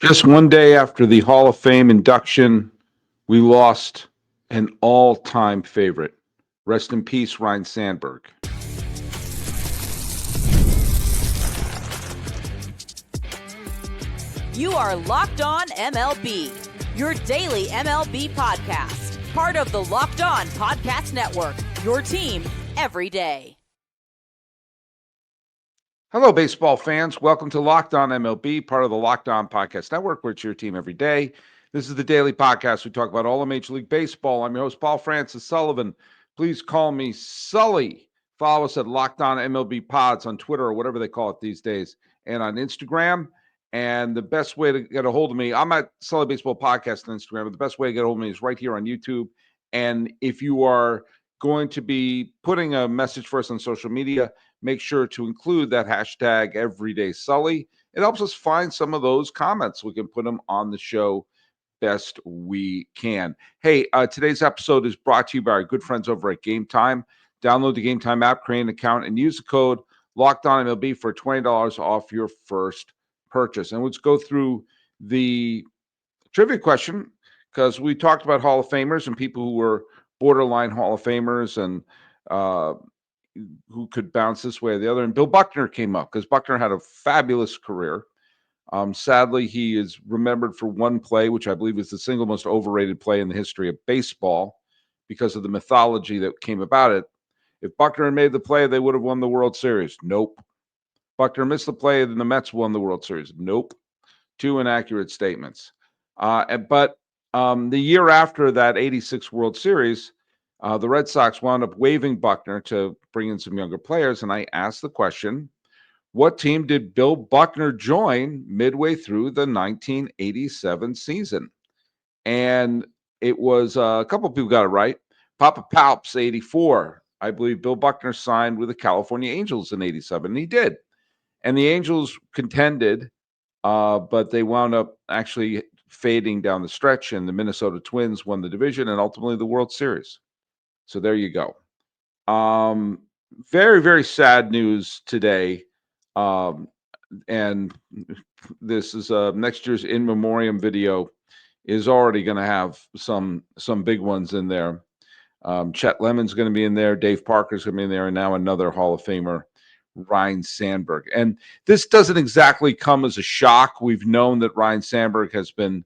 Just one day after the Hall of Fame induction, we lost an all time favorite. Rest in peace, Ryne Sandberg. You are Locked On MLB, your daily MLB podcast. Part of the Locked On Podcast Network, your team every day. Hello, baseball fans. Welcome to Locked On MLB, part of the Locked On Podcast Network, where it's your team every day. This is the daily podcast. We talk about all of Major League Baseball. I'm your host, Paul Francis Sullivan. Please call me Sully. Follow us at Locked On MLB Pods on Twitter or whatever they call it these days, and on Instagram. And the best way to get a hold of me, I'm at Sully Baseball Podcast on Instagram, but the best way to get a hold of me is right here on YouTube. And if you are going to be putting a message for us on social media, make sure to include that hashtag EverydaySully. It helps us find some of those comments. We can put them on the show best we can. Hey, today's episode is brought to you by our good friends over at Gametime. Download the Gametime app, create an account, and use the code LOCKEDONMLB for $20 off your first purchase. And let's go through the trivia question, because we talked about Hall of Famers and people who were borderline Hall of Famers and who could bounce this way or the other. And Bill Buckner came up because Buckner had a fabulous career. Sadly, he is remembered for one play, which I believe is the single most overrated play in the history of baseball because of the mythology that came about it. If Buckner had made the play, they would have won the World Series. Nope. Buckner missed the play, then the Mets won the World Series. Nope. Two inaccurate statements. But the year after that 86 World Series, the Red Sox wound up waiving Buckner to bring in some younger players. And I asked the question, what team did Bill Buckner join midway through the 1987 season? And it was a couple of people got it right. Papa Palps, 84. I believe Bill Buckner signed with the California Angels in 87, and he did. And the Angels contended, but they wound up actually fading down the stretch, and the Minnesota Twins won the division and ultimately the World Series. So there you go. Very, very sad news today. And this is next year's In Memoriam video is already going to have some big ones in there. Chet Lemon's going to be in there. Dave Parker's going to be in there. And now another Hall of Famer, Ryne Sandberg. And this doesn't exactly come as a shock. We've known that Ryne Sandberg has been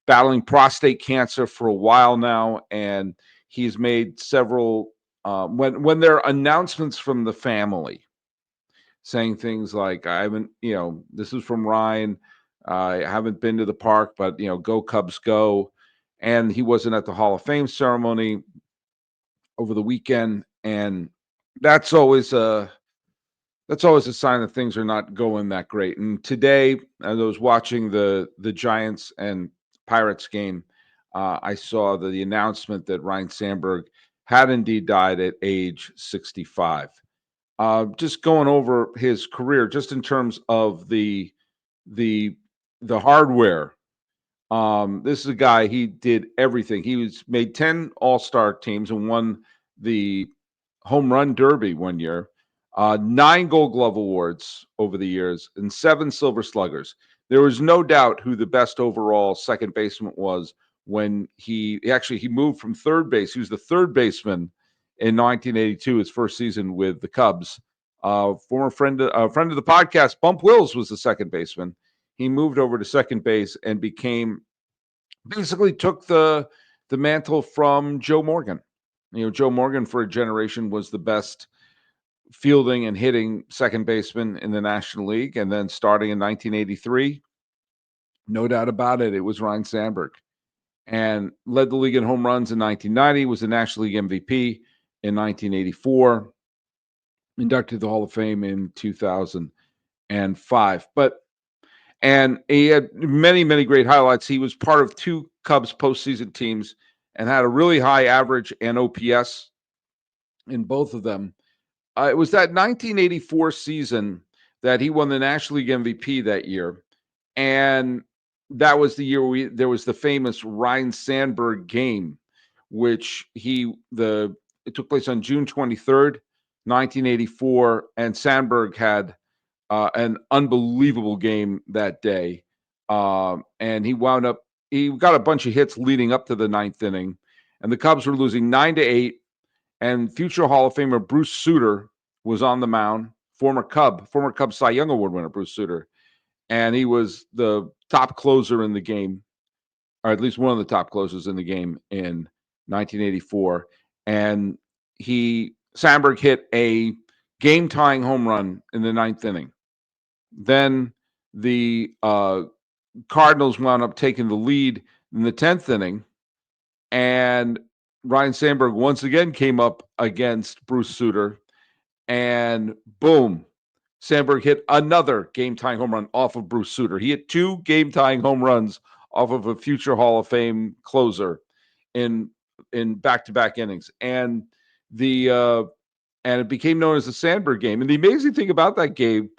battling prostate cancer for a while now, and he's made several when there are announcements from the family saying things like, I haven't, this is from Ryne, I haven't been to the park, but, go Cubs go. And he wasn't at the Hall of Fame ceremony over the weekend. And that's always a sign that things are not going that great. And today, as I was watching the Giants and Pirates game, I saw the announcement that Ryne Sandberg had indeed died at age 65. Just going over his career, just in terms of the hardware. This is a guy, he did everything. He made 10 All-Star teams and won the Home Run Derby one year. 9 Gold Glove awards over the years, and 7 Silver Sluggers. There was no doubt who the best overall second baseman was when he moved from third base. He was the third baseman in 1982, his first season with the Cubs. Former friend of the podcast, Bump Wills, was the second baseman. He moved over to second base and basically took the mantle from Joe Morgan. Joe Morgan for a generation was the best fielding and hitting second baseman in the National League. And then starting in 1983, no doubt about it, it was Ryne Sandberg. And led the league in home runs in 1990, was the National League MVP in 1984, inducted to the Hall of Fame in 2005. And he had many, many great highlights. He was part of 2 Cubs postseason teams and had a really high average and OPS in both of them. It was that 1984 season that he won the National League MVP that year. And that was the year there was the famous Ryne Sandberg game, which it took place on June 23rd, 1984. And Sandberg had an unbelievable game that day. And he got a bunch of hits leading up to the ninth inning, and the Cubs were losing 9-8. And future Hall of Famer Bruce Sutter was on the mound, former Cub Cy Young Award winner Bruce Sutter, and he was the top closer in the game, or at least one of the top closers in the game in 1984. And Sandberg hit a game-tying home run in the ninth inning. Then the Cardinals wound up taking the lead in the 10th inning, and Ryne Sandberg once again came up against Bruce Sutter, and boom, Sandberg hit another game-tying home run off of Bruce Sutter. He hit 2 game-tying home runs off of a future Hall of Fame closer in back-to-back innings, and it became known as the Sandberg game. And the amazing thing about that game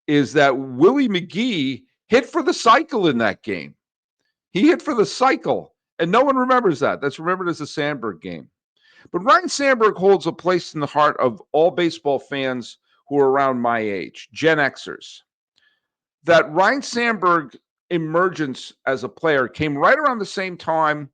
is that Willie McGee hit for the cycle in that game. He hit for the cycle, and no one remembers that. That's remembered as the Sandberg game. But Ryne Sandberg holds a place in the heart of all baseball fans who are around my age, Gen Xers. That Ryne Sandberg emergence as a player came right around the same time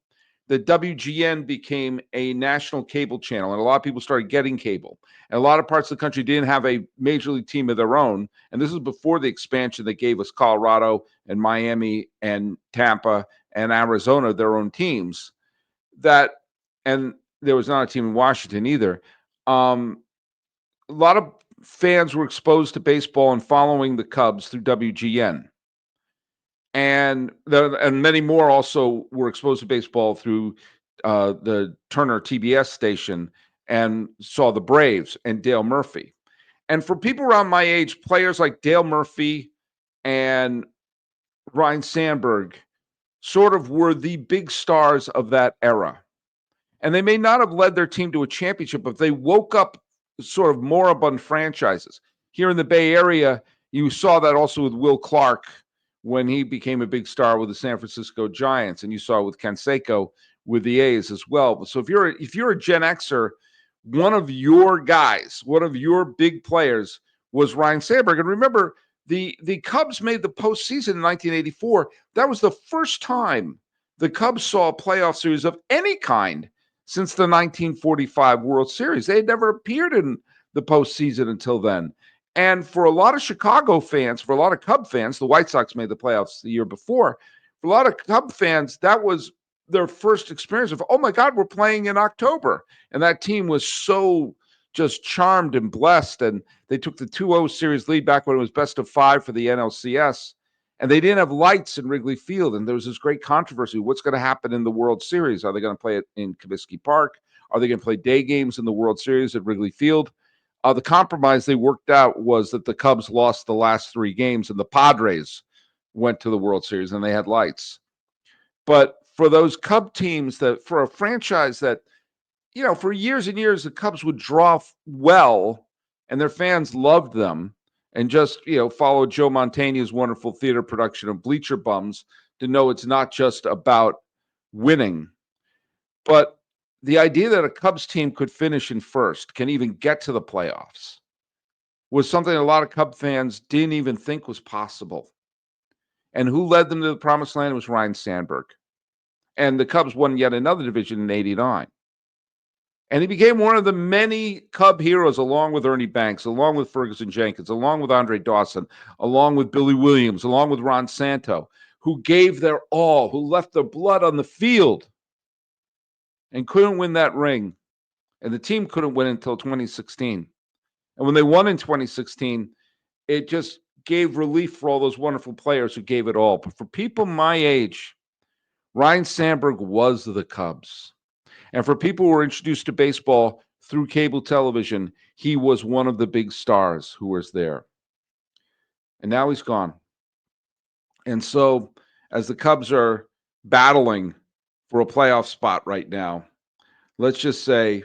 that WGN became a national cable channel, and a lot of people started getting cable. And a lot of parts of the country didn't have a major league team of their own. And this is before the expansion that gave us Colorado and Miami and Tampa and Arizona their own teams. And there was not a team in Washington either. A lot of fans were exposed to baseball and following the Cubs through WGN. And many more also were exposed to baseball through the Turner TBS station and saw the Braves and Dale Murphy. And for people around my age, players like Dale Murphy and Ryne Sandberg sort of were the big stars of that era. And they may not have led their team to a championship, but they woke up sort of moribund franchises. Here in the Bay Area, you saw that also with Will Clark when he became a big star with the San Francisco Giants, and you saw it with Canseco with the A's as well. So if you're a Gen Xer, one of your guys, one of your big players was Ryne Sandberg. And remember, the Cubs made the postseason in 1984. That was the first time the Cubs saw a playoff series of any kind since the 1945 World Series. They had never appeared in the postseason until then. And for a lot of Chicago fans, for a lot of Cub fans, the White Sox made the playoffs the year before. For a lot of Cub fans, that was their first experience of, oh my God, we're playing in October. And that team was so just charmed and blessed. And they took the 2-0 series lead back when it was best of 5 for the NLCS. And they didn't have lights in Wrigley Field. And there was this great controversy. What's going to happen in the World Series? Are they going to play it in Comiskey Park? Are they going to play day games in the World Series at Wrigley Field? The compromise they worked out was that the Cubs lost the last 3 games and the Padres went to the World Series and they had lights. But for those Cub teams, for a franchise that, for years and years, the Cubs would draw well and their fans loved them and just, followed Joe Mantegna's wonderful theater production of Bleacher Bums to know it's not just about winning. But the idea that a Cubs team could finish in first, can even get to the playoffs, was something a lot of Cub fans didn't even think was possible. And who led them to the promised land was Ryne Sandberg. And the Cubs won yet another division in 89. And he became one of the many Cub heroes, along with Ernie Banks, along with Ferguson Jenkins, along with Andre Dawson, along with Billy Williams, along with Ron Santo, who gave their all, who left their blood on the field and couldn't win that ring. And the team couldn't win until 2016. And when they won in 2016, it just gave relief for all those wonderful players who gave it all. But for people my age, Ryne Sandberg was the Cubs. And for people who were introduced to baseball through cable television, he was one of the big stars who was there. And now he's gone. And so as the Cubs are battling for a playoff spot right now, let's just say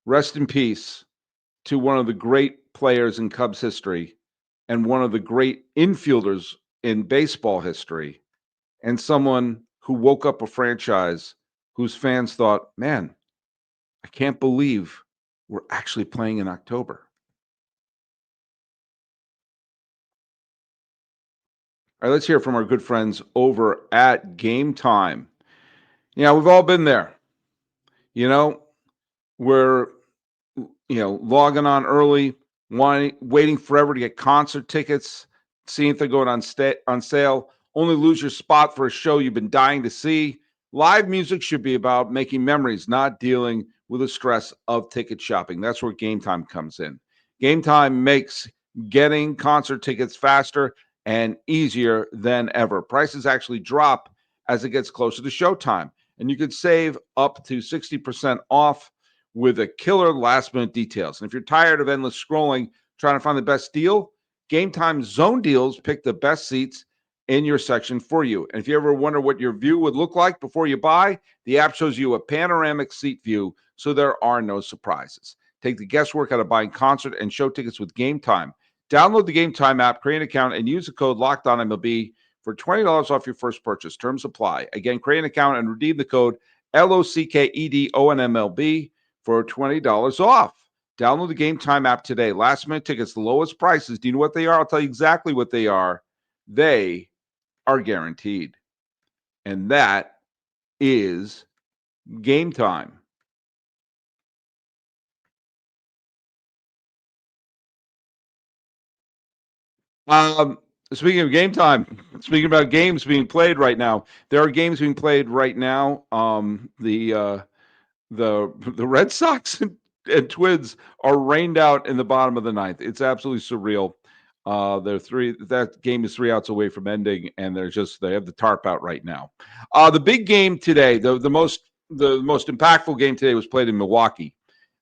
rest in peace to one of the great players in Cubs history and one of the great infielders in baseball history, and someone who woke up a franchise whose fans thought, man, I can't believe we're actually playing in October. All right, let's hear from our good friends over at Gametime. Yeah, we've all been there. You know, we're logging on early, waiting forever to get concert tickets, seeing if they're going on sale. Only lose your spot for a show you've been dying to see. Live music should be about making memories, not dealing with the stress of ticket shopping. That's where Gametime comes in. Gametime makes getting concert tickets faster and easier than ever. Prices actually drop as it gets closer to showtime, and you could save up to 60% off with a killer last minute details. And if you're tired of endless scrolling, trying to find the best deal, Gametime Zone Deals pick the best seats in your section for you. And if you ever wonder what your view would look like before you buy, the app shows you a panoramic seat view, so there are no surprises. Take the guesswork out of buying concert and show tickets with Gametime. Download the Gametime app, create an account, and use the code LOCKEDONMLB for $20 off your first purchase. Terms apply. Again, create an account and redeem the code LOCKEDONMLB for $20 off. Download the Gametime app today. Last minute tickets, the lowest prices. Do you know what they are? I'll tell you exactly what they are. They are guaranteed. And that is Gametime. Speaking of Gametime, speaking about games being played right now, there are games being played right now. The Red Sox and Twins are rained out in the bottom of the ninth. It's absolutely surreal. That game is 3 outs away from ending, and they have the tarp out right now. The big game today, the most impactful game today was played in Milwaukee,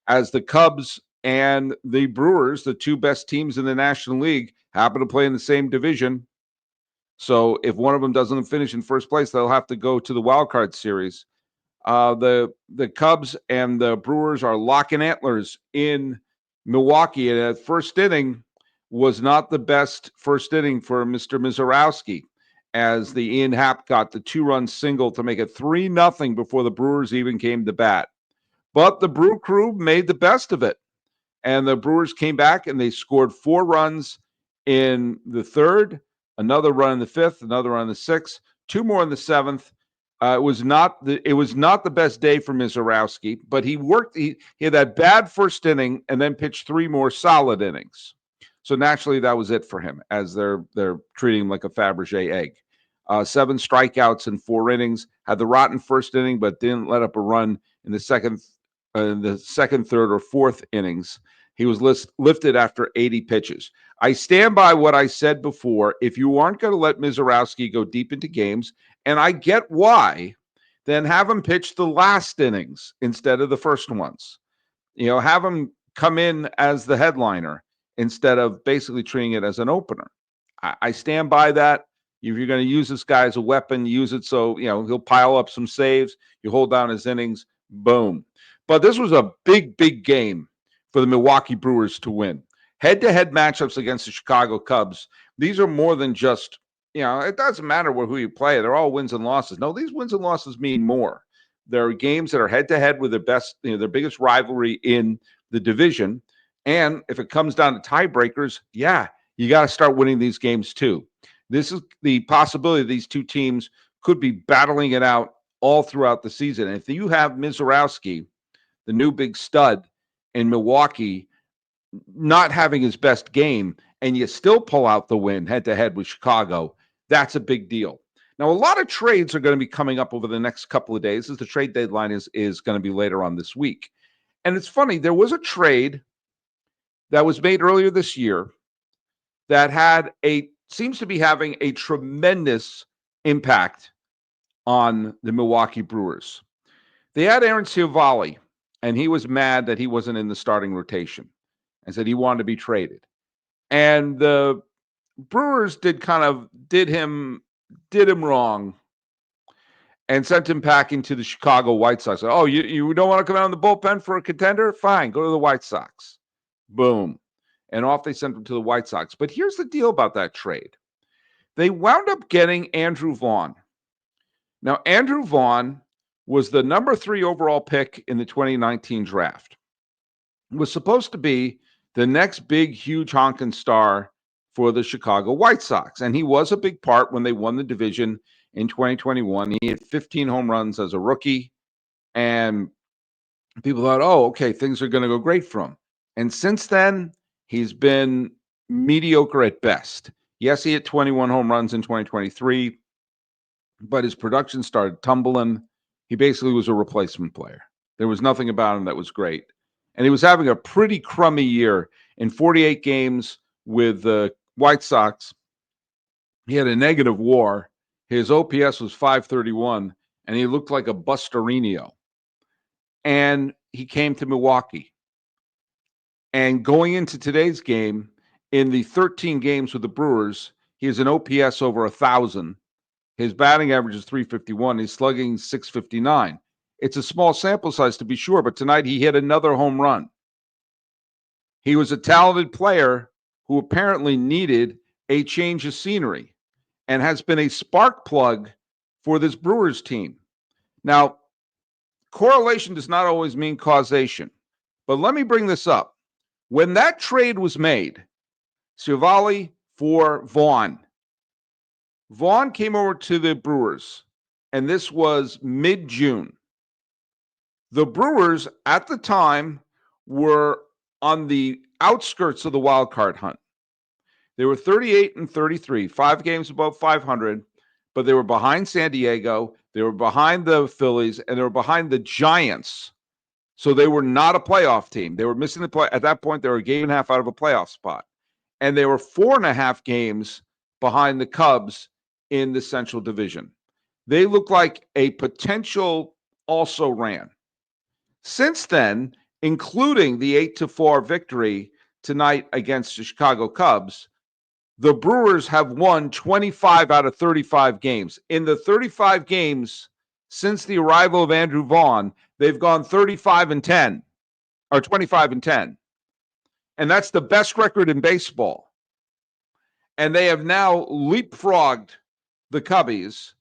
as the Cubs and the Brewers, the two best teams in the National League, happen to play in the same division. So if one of them doesn't finish in first place, they'll have to go to the wild card series. The Cubs and the Brewers are locking antlers in Milwaukee, and that first inning was not the best first inning for Mr. Mizorowski, as the Ian Happ got the 2-run single to make it 3-0 before the Brewers even came to bat. But the Brew Crew made the best of it, and the Brewers came back and they scored 4 runs in the third, another run in the fifth, another run in the sixth, 2 more in the seventh. It was not the best day for Mizorowski, but he worked. He had that bad first inning and then pitched 3 more solid innings. So naturally, that was it for him, as they're treating him like a Fabergé egg. 7 strikeouts in 4 innings. Had the rotten first inning, but didn't let up a run in the second, third, or fourth innings. He was lifted after 80 pitches. I stand by what I said before. If you aren't going to let Mizorowski go deep into games, and I get why, then have him pitch the last innings instead of the first ones. Have him come in as the headliner instead of basically treating it as an opener. I stand by that. If you're going to use this guy as a weapon, use it so he'll pile up some saves. You hold down his innings, boom. But this was a big, big game for the Milwaukee Brewers to win. Head-to-head matchups against the Chicago Cubs. These are more than just, it doesn't matter who you play. They're all wins and losses. No, these wins and losses mean more. There are games that are head-to-head with their biggest rivalry in the division. And if it comes down to tiebreakers, you got to start winning these games too. This is the possibility these two teams could be battling it out all throughout the season. And if you have Mizorowski, the new big stud in Milwaukee, not having his best game, and you still pull out the win head-to-head with Chicago, that's a big deal. Now, a lot of trades are going to be coming up over the next couple of days, as the trade deadline is going to be later on this week. And it's funny, there was a trade that was made earlier this year that seems to be having a tremendous impact on the Milwaukee Brewers. They had Aaron Civale, and he was mad that he wasn't in the starting rotation and said he wanted to be traded. And the Brewers did him wrong and sent him packing to the Chicago White Sox. Oh, you don't want to come out in the bullpen for a contender? Fine, go to the White Sox. Boom. And off they sent him to the White Sox. But here's the deal about that trade. They wound up getting Andrew Vaughn. Now, Andrew Vaughn was the number 3 overall pick in the 2019 draft. Was supposed to be the next big, huge honking star for the Chicago White Sox. And he was a big part when they won the division in 2021. He had 15 home runs as a rookie. And people thought, oh, okay, things are going to go great for him. And since then, he's been mediocre at best. Yes, he hit 21 home runs in 2023, but his production started tumbling. He basically was a replacement player. There was nothing about him that was great. And he was having a pretty crummy year. In 48 games with the White Sox, he had a negative WAR. His OPS was 531, and he looked like a Busterino. And he came to Milwaukee. And going into today's game, in the 13 games with the Brewers, he has an OPS over 1,000. His batting average is 351. He's slugging 659. It's a small sample size to be sure, but tonight he hit another home run. He was a talented player who apparently needed a change of scenery and has been a spark plug for this Brewers team. Now, correlation does not always mean causation, but let me bring this up. When that trade was made, Civale for Vaughn came over to the Brewers, and this was mid-June. The Brewers at the time were on the outskirts of the wild card hunt. They were 38-33, 5 games above 500, but they were behind San Diego, they were behind the Phillies, and they were behind the Giants. So they were not a playoff team. They were missing the play. At that point, they were a game and a half out of a playoff spot. And they were 4.5 games behind the Cubs in the Central Division. They looked like a potential also-ran. Since then, including the 8-4 victory tonight against the Chicago Cubs, the Brewers have won 25 out of 35 games. In the 35 games since the arrival of Andrew Vaughn, they've gone 35-10 or 25-10. And that's the best record in baseball. And they have now leapfrogged the Cubbies,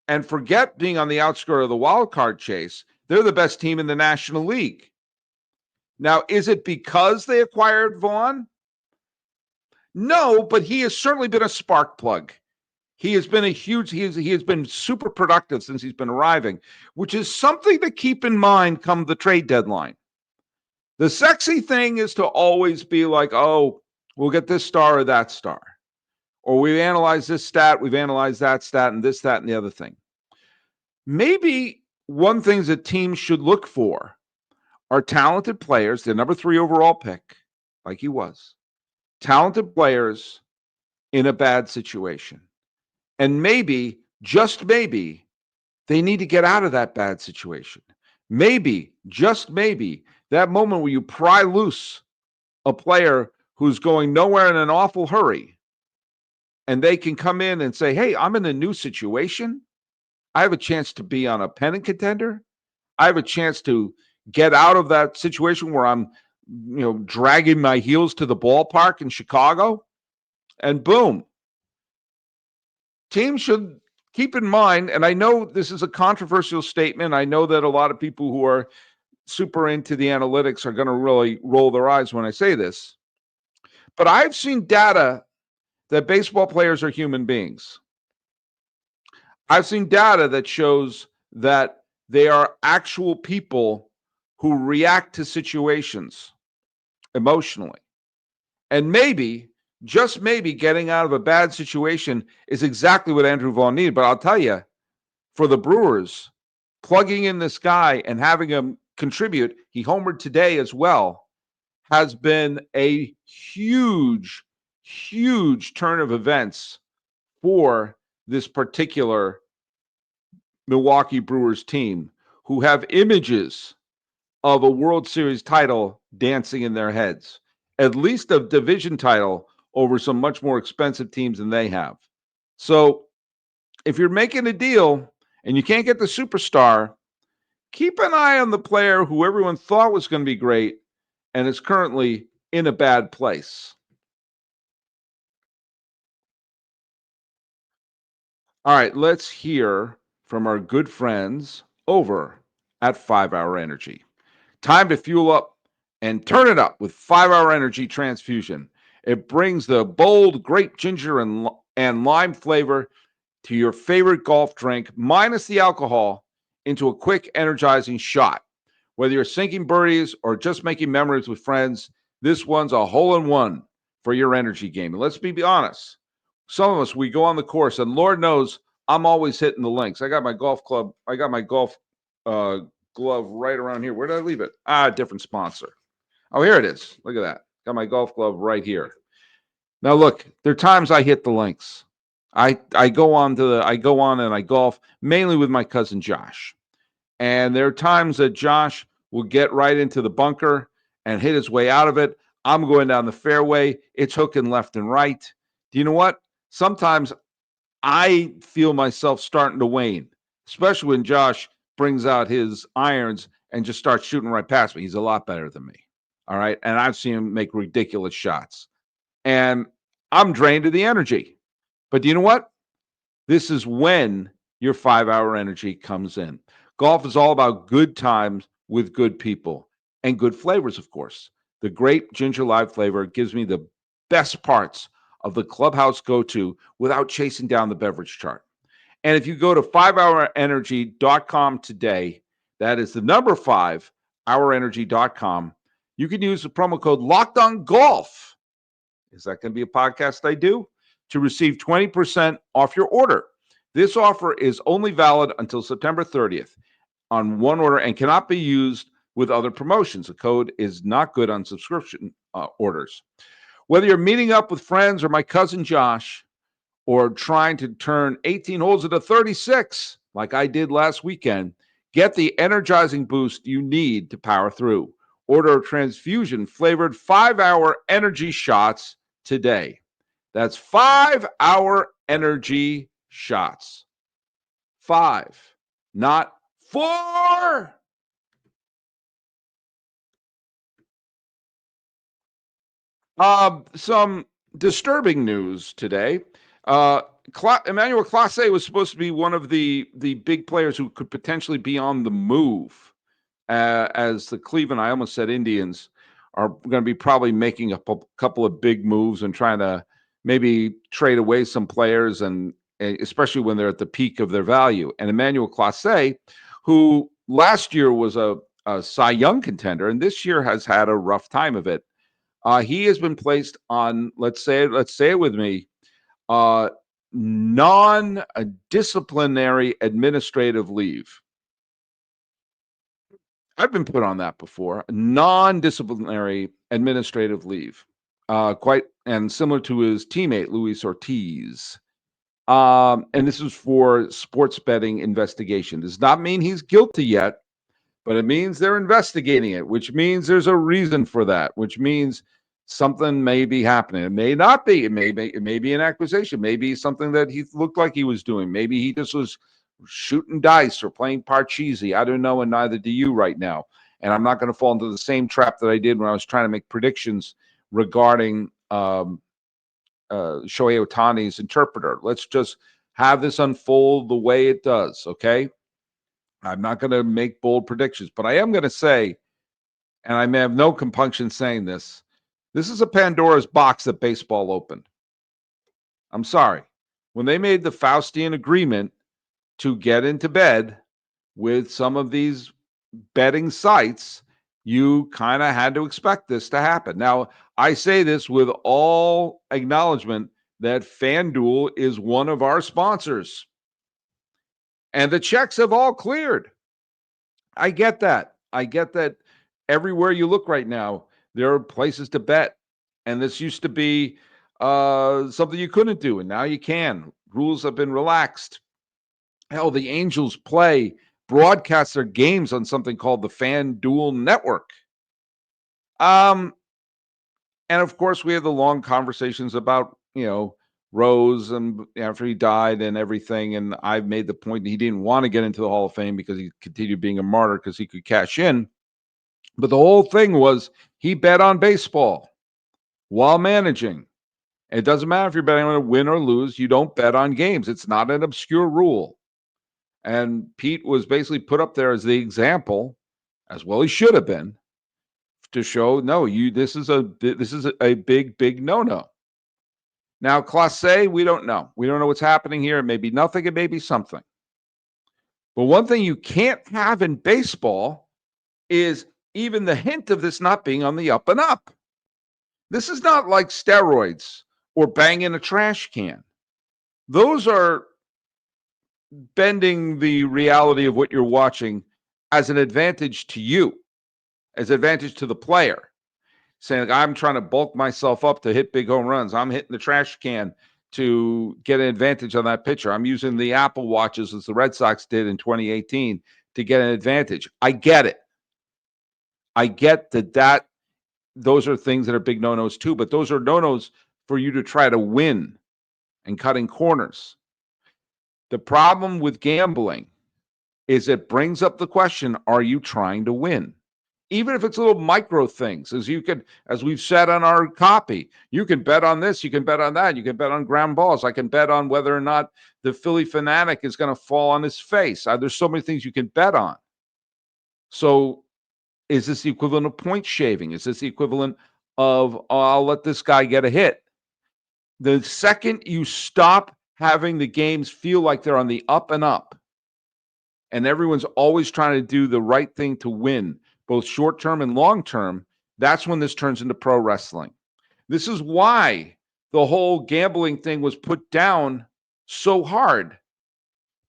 and forget being on the outskirts of the wild card chase. They're the best team in the National League. Now, is it because they acquired Vaughn? No, but he has certainly been a spark plug. He has been he has been super productive since he's been arriving, which is something to keep in mind come the trade deadline. The sexy thing is to always be like, oh, we'll get this star or that star. Or we've analyzed this stat, we've analyzed that stat, and this, that, and the other thing. Maybe one thing that teams should look for are talented players, the number 3 overall pick, like he was, talented players in a bad situation. And maybe, just maybe, they need to get out of that bad situation. Maybe, just maybe, that moment where you pry loose a player who's going nowhere in an awful hurry, and they can come in and say, hey, I'm in a new situation. I have a chance to be on a pennant contender. I have a chance to get out of that situation where I'm, dragging my heels to the ballpark in Chicago. And boom. Teams should keep in mind, and I know this is a controversial statement. I know that a lot of people who are super into the analytics are going to really roll their eyes when I say this. But I've seen data that baseball players are human beings. I've seen data that shows that they are actual people who react to situations emotionally. And maybe, just maybe, getting out of a bad situation is exactly what Andrew Vaughn needed. But I'll tell you, for the Brewers, plugging in this guy and having him contribute, he homered today as well, has been a huge, huge turn of events for this particular Milwaukee Brewers team, who have images of a World Series title dancing in their heads, at least a division title over some much more expensive teams than they have. So if you're making a deal and you can't get the superstar, keep an eye on the player who everyone thought was going to be great and is currently in a bad place. All right, let's hear from our good friends over at 5 Hour Energy. Time to fuel up and turn it up with 5 Hour Energy Transfusion. It brings the bold grape ginger and lime flavor to your favorite golf drink, minus the alcohol, into a quick, energizing shot. Whether you're sinking birdies or just making memories with friends, this one's a hole-in-one for your energy game. And let's be honest. Some of us, we go on the course, and Lord knows I'm always hitting the links. I got my golf club. I got my golf glove right around here. Where did I leave it? Different sponsor. Oh, here it is. Look at that. Got my golf glove right here. Now, look, there are times I hit the links. I go on and I golf mainly with my cousin Josh. And there are times that Josh will get right into the bunker and hit his way out of it. I'm going down the fairway. It's hooking left and right. Do you know what? Sometimes I feel myself starting to wane, especially when Josh brings out his irons and just starts shooting right past me. He's a lot better than me. All right. And I've seen him make ridiculous shots. And I'm drained of the energy. But do you know what? This is when your 5-hour energy comes in. Golf is all about good times with good people and good flavors, of course. The grape ginger live flavor gives me the best parts of the clubhouse go-to without chasing down the beverage chart. And if you go to 5hourenergy.com today, that is the number 5hourenergy.com, you can use the promo code LOCKEDONGOLF. Is that going to be a podcast I do? To receive 20% off your order. This offer is only valid until September 30th on one order and cannot be used with other promotions. The code is not good on subscription orders. Whether you're meeting up with friends or my cousin Josh, or trying to turn 18 holes into 36, like I did last weekend, get the energizing boost you need to power through. Order transfusion-flavored 5-hour energy shots today. That's 5-hour energy shots. 5, not 4. Some disturbing news today. Emmanuel Clase was supposed to be one of the big players who could potentially be on the move, as the Cleveland, I almost said Indians, are going to be probably making a couple of big moves and trying to maybe trade away some players, and especially when they're at the peak of their value. And Emmanuel Clase, who last year was a Cy Young contender, and this year has had a rough time of it. He has been placed on, let's say it with me, non-disciplinary administrative leave. I've been put on that before. Non-disciplinary administrative leave. Quite, and similar to his teammate, Luis Ortiz. And this is for sports betting investigation. Does not mean he's guilty yet, but it means they're investigating it, which means there's a reason for that, which means something may be happening. It may not be. It may be an accusation. Maybe something that he looked like he was doing. Maybe he just was shooting dice or playing Parcheesi. I don't know, and neither do you right now. And I'm not going to fall into the same trap that I did when I was trying to make predictions regarding Shohei Ohtani's interpreter. Let's just have this unfold the way it does, okay? I'm not going to make bold predictions, but I am going to say, and I may have no compunction saying this is a Pandora's box that baseball opened. I'm sorry. When they made the Faustian agreement to get into bed with some of these betting sites, you kind of had to expect this to happen. Now, I say this with all acknowledgement that FanDuel is one of our sponsors. And the checks have all cleared. I get that. I get that everywhere you look right now, there are places to bet. And this used to be something you couldn't do, and now you can. Rules have been relaxed. Hell, the Angels broadcast their games on something called the FanDuel Network. And of course, we had the long conversations about, Rose and after he died and everything. And I've made the point that he didn't want to get into the Hall of Fame because he continued being a martyr because he could cash in. But the whole thing was he bet on baseball while managing. It doesn't matter if you're betting on a win or lose. You don't bet on games. It's not an obscure rule. And Pete was basically put up there as the example, as well he should have been, to show no, this is a big no-no. Now, Clase, we don't know. We don't know what's happening here. It may be nothing, it may be something. But one thing you can't have in baseball is even the hint of this not being on the up and up. This is not like steroids or banging a trash can. Those are bending the reality of what you're watching as an advantage to you, as an advantage to the player. Saying, like, I'm trying to bulk myself up to hit big home runs. I'm hitting the trash can to get an advantage on that pitcher. I'm using the Apple Watches as the Red Sox did in 2018 to get an advantage. I get it. I get that those are things that are big no-nos too, but those are no-nos for you to try to win and cutting corners. The problem with gambling is it brings up the question, are you trying to win? Even if it's little micro things, as we've said on our copy, you can bet on this, you can bet on that, you can bet on ground balls. I can bet on whether or not the Philly fanatic is going to fall on his face. There's so many things you can bet on. So is this the equivalent of point shaving? Is this the equivalent of, I'll let this guy get a hit? The second you stop having the games feel like they're on the up and up, and everyone's always trying to do the right thing to win, both short-term and long-term, that's when this turns into pro wrestling. This is why the whole gambling thing was put down so hard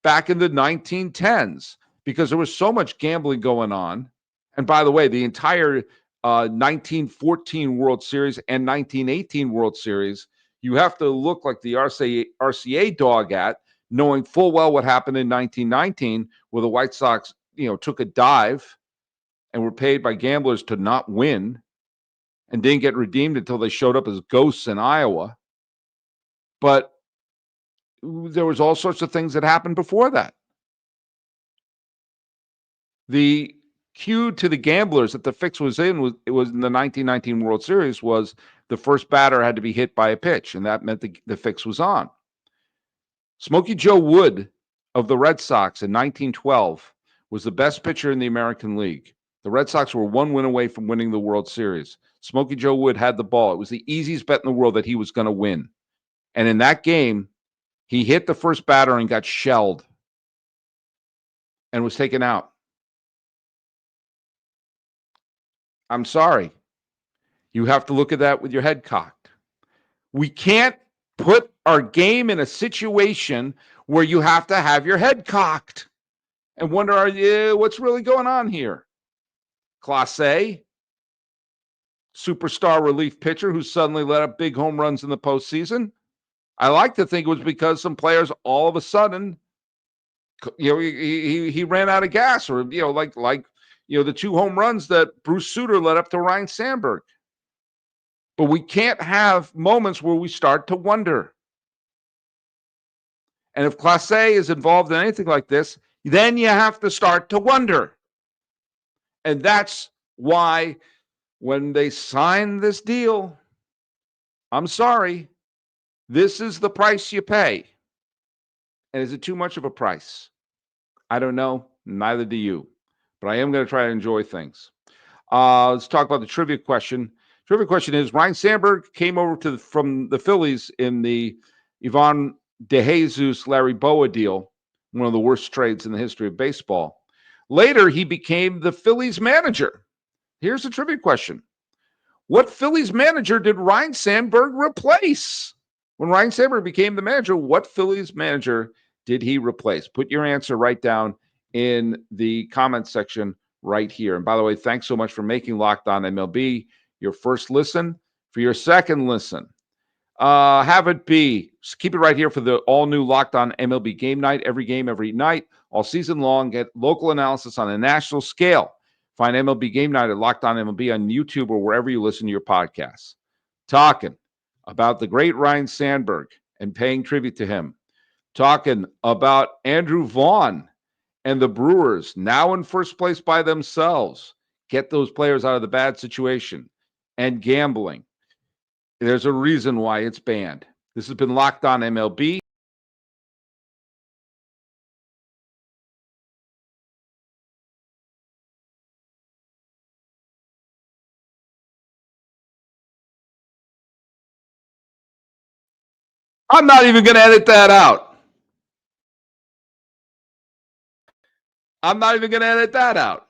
back in the 1910s, because there was so much gambling going on. And by the way, the entire 1914 World Series and 1918 World Series, you have to look like the RCA dog at, knowing full well what happened in 1919, where the White Sox, took a dive and were paid by gamblers to not win and didn't get redeemed until they showed up as ghosts in Iowa. But there was all sorts of things that happened before that. The cue to the gamblers that the fix was in in the 1919 World Series was the first batter had to be hit by a pitch, and that meant the fix was on. Smokey Joe Wood of the Red Sox in 1912 was the best pitcher in the American League. The Red Sox were one win away from winning the World Series. Smokey Joe Wood had the ball. It was the easiest bet in the world that he was going to win. And in that game, he hit the first batter and got shelled and was taken out. I'm sorry. You have to look at that with your head cocked. We can't put our game in a situation where you have to have your head cocked and wonder, what's really going on here? Clase, superstar relief pitcher who suddenly let up big home runs in the postseason. I like to think it was because some players all of a sudden, he ran out of gas, or like the 2 home runs that Bruce Sutter led up to Ryne Sandberg. But we can't have moments where we start to wonder. And if Clase is involved in anything like this, then you have to start to wonder. And that's why when they signed this deal, I'm sorry, this is the price you pay. And is it too much of a price? I don't know. Neither do you. But I am going to try to enjoy things. Let's talk about the trivia question. Trivia question is, Ryne Sandberg came over from the Phillies in the Ivan DeJesus Larry Boa deal, one of the worst trades in the history of baseball. Later, he became the Phillies manager. Here's the trivia question. What Phillies manager did Ryne Sandberg replace? When Ryne Sandberg became the manager, what Phillies manager did he replace? Put your answer right down in the comment section right here. And by the way, thanks so much for making Locked On MLB your first listen. For your second listen, have it be, keep it right here for the all-new Locked On MLB Game Night. Every game, every night, all season long. Get local analysis on a national scale. Find MLB Game Night at Locked On MLB on YouTube or wherever you listen to your podcasts. Talking about the great Ryne Sandberg and paying tribute to him. Talking about Andrew Vaughn and the Brewers, now in first place by themselves. Get those players out of the bad situation. And gambling. There's a reason why it's banned. This has been Locked On MLB. I'm not even going to edit that out. I'm not even going to edit that out.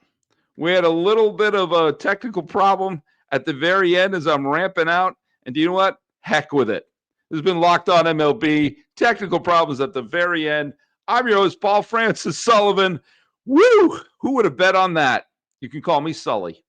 We had a little bit of a technical problem at the very end as I'm ramping out. And do you know what? Heck with it. This has been Locked On MLB. Technical problems at the very end. I'm your host, Paul Francis Sullivan. Woo! Who would have bet on that? You can call me Sully.